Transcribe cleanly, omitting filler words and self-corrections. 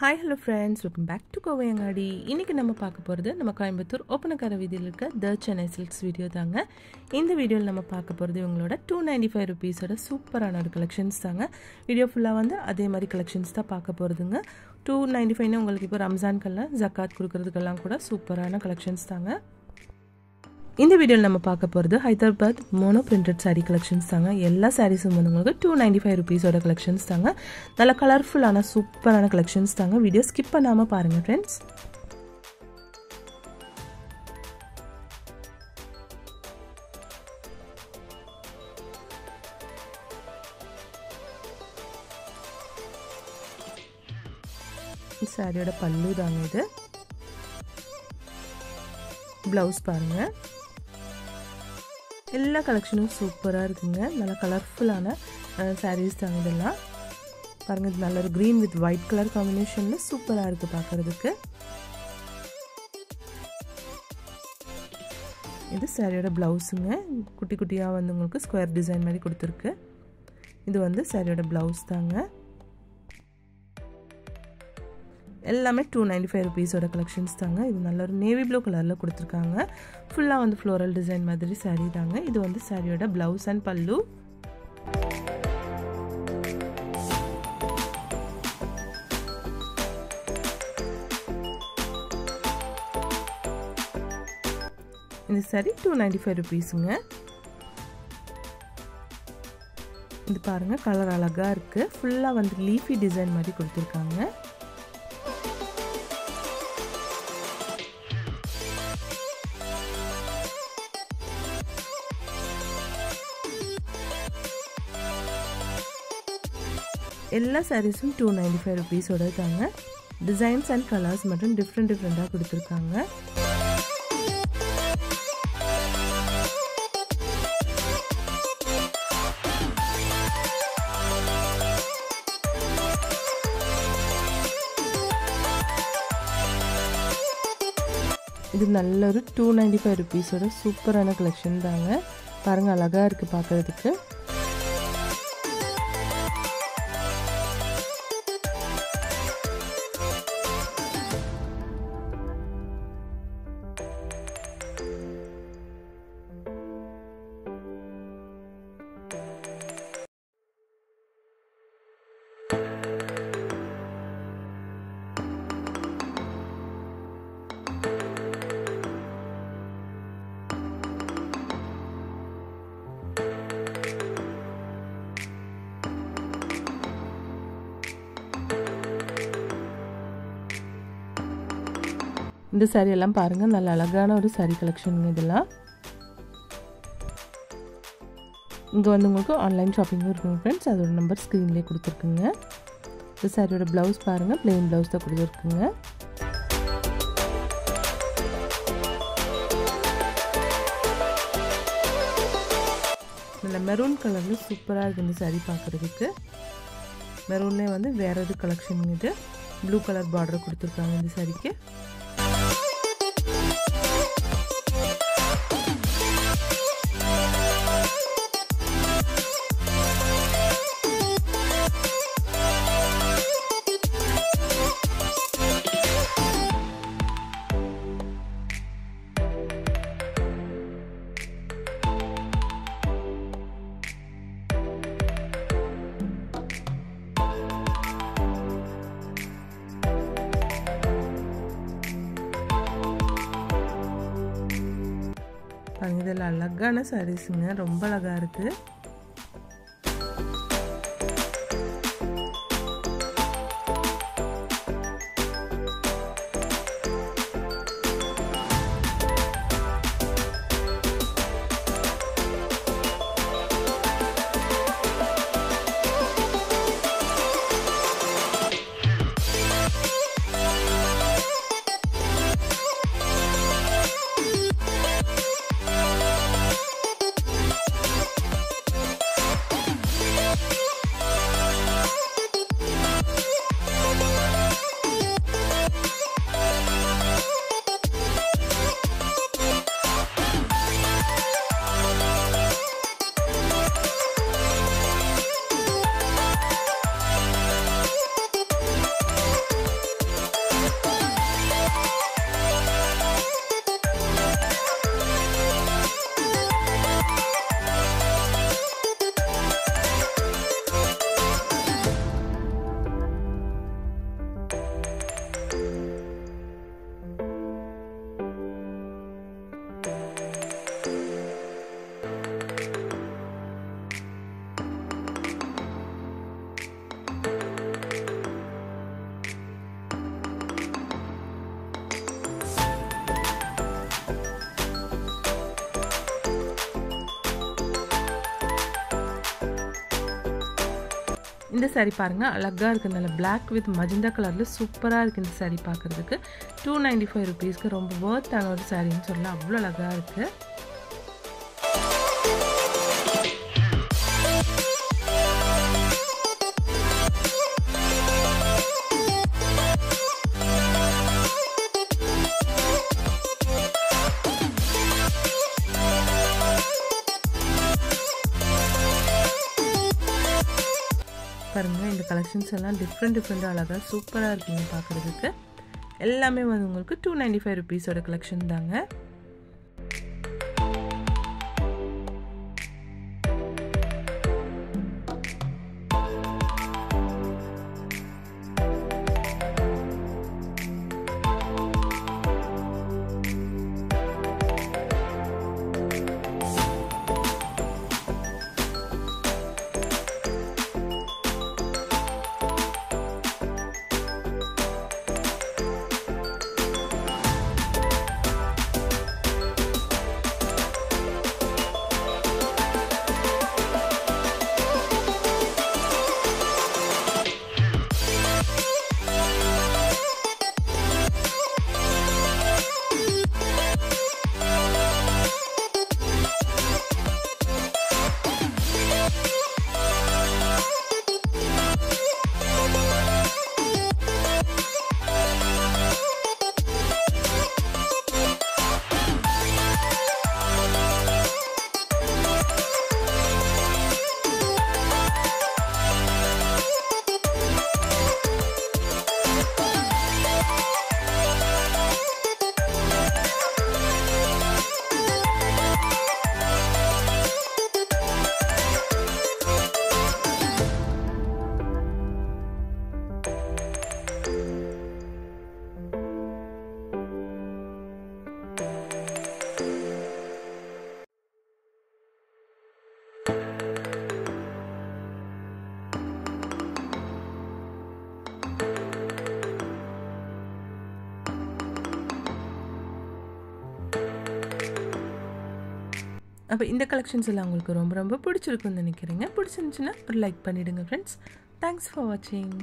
Hi hello friends, welcome back to Kovayangadi. இன்னைக்கு நம்ம பார்க்க போறது நம்ம கோயம்புத்தூர் ஓபனக்கார வீதியில் இருக்க தி சென்னை சில்க்ஸ் வீடியோ தாங்க. இந்த வீடியோல நம்ம பார்க்க போறது இவங்களோட 295 rupees ஓட சூப்பரான ஒரு கலெக்ஷன்ஸ் தாங்க. வீடியோ ஃபுல்லா வந்து அதே மாதிரி கலெக்ஷன்ஸ் தான் பார்க்க போறதுங்க. 295 னா உங்களுக்கு இப்போ ரம்ஜான்க்கெல்லாம் ஜகாத் கொடுக்கிறதுக்கெல்லாம் கூட சூப்பரான கலெக்ஷன்ஸ் தாங்க. இந்த வீடியோல நம்ம பார்க்க போறது Hyderabad mono printed saree collections தாங்க. எல்லா sareesum வந்து உங்களுக்கு 295 rupees ஓட collections தாங்க. நல்ல கலர்ஃபுல்லான சூப்பரான collections தாங்க. வீடியோ ஸ்கிப் பண்ணாம பாருங்க फ्रेंड्स. இந்த சாரியோட பல்லு தாங்க இது. ப்ளவுஸ் பாருங்க. எல்லா கலெக்ஷனும் சூப்பரா இருக்குங்க. நல்ல கலர்ஃபுல்லான sarees தாங்க இதெல்லாம். பாருங்க இது நல்ல ஒரு green with white color காம்பினேஷன்ல சூப்பரா இருக்கு பார்க்கிறதுக்கு. இது சாரியோட ப்ளவுஸ்ங்க. குட்டி குட்டியா வந்து உங்களுக்கு ஸ்கொயர் டிசைன் மாதிரி கொடுத்திருக்கு. இது வந்து சாரியோட ப்ளவுஸ் தாங்க. எல்லாமே 295 rupees ஓட கலெக்ஷன்ஸ் தாங்க. இது நல்ல ஒரு நேவி ப்ளூ கலர்ல கொடுத்திருக்காங்க. ஃபுல்லா வந்து ஃப்ளோரல் டிசைன் மாதிரி saree தாங்க. இது வந்து சாரியோட ப்ளவுஸ் அண்ட் பல்லு. இந்த saree 295 rupeesங்க. இது பாருங்க கலர் அழகா இருக்கு. ஃபுல்லா வந்து லீஃபி டிசைன் மாதிரி கொடுத்திருக்காங்க. எல்லா sareesum 295 rupees ஓட தாங்க. டிசைன்ஸ் அண்ட் கலர்ஸ் மட்டும் டிஃபரெண்டா கொடுத்திருக்காங்க. இது நல்ல ஒரு 295 rupees ஓட சூப்பரான கலெக்ஷன் தாங்க. பாருங்க அழகா இருக்கு பார்க்கிறதுக்கு. இந்த saree எல்லாம் பாருங்க நல்ல அழகான ஒரு saree கலெக்ஷன்ங்க இதெல்லாம். இங்க வந்து உங்களுக்கு ஆன்லைன் ஷாப்பிங்கும் இருக்குங்க फ्रेंड्स. அதோட நம்பர் ஸ்கிரீன்லயே கொடுத்திருக்குங்க. இந்த சாரியோட ப்ளவுஸ் பாருங்க plain ப்ளவுஸ் தான் கொடுத்திருக்குங்க. நல்ல மெரூன் கலர்ல சூப்பரா இருக்கு இந்த saree பார்க்கிறதுக்கு. மெரூன்லயே வந்து வேற ஒரு கலெக்ஷன் இது. ப்ளூ கலர் பார்டர் கொடுத்திருக்காங்க இந்த சாரிக்கு. இதில் அழகான சாரீஸுங்க. ரொம்ப அழகா இருக்கு. இந்த saree பாருங்கள் அழகாக இருக்குது, நல்ல பிளாக் வித் மஜந்தா கலரில் சூப்பராக இருக்குது இந்த saree பார்க்குறதுக்கு. 295 ருபீஸ்க்கு ரொம்ப வர்த்தான ஒரு சாரின்னு சொல்லலாம், அவ்வளோ அழகாக இருக்குது. பாருங்கள் இந்த கலெக்ஷன்ஸ் எல்லாம் டிஃப்ரெண்ட் அழகாக சூப்பராக இருக்குங்க பார்க்குறதுக்கு. எல்லாமே வந்து உங்களுக்கு 295 ருபீஸோட கலெக்ஷன் தாங்க. அப்போ இந்த கலெக்ஷன்ஸ் எல்லாம் உங்களுக்கு ரொம்ப பிடிச்சிருக்குன்னு நினைக்கிறேங்க. பிடிச்சிருந்துச்சுன்னா ஒரு லைக் பண்ணிவிடுங்க ஃப்ரெண்ட்ஸ். தேங்க்ஸ் ஃபார் வாட்சிங்.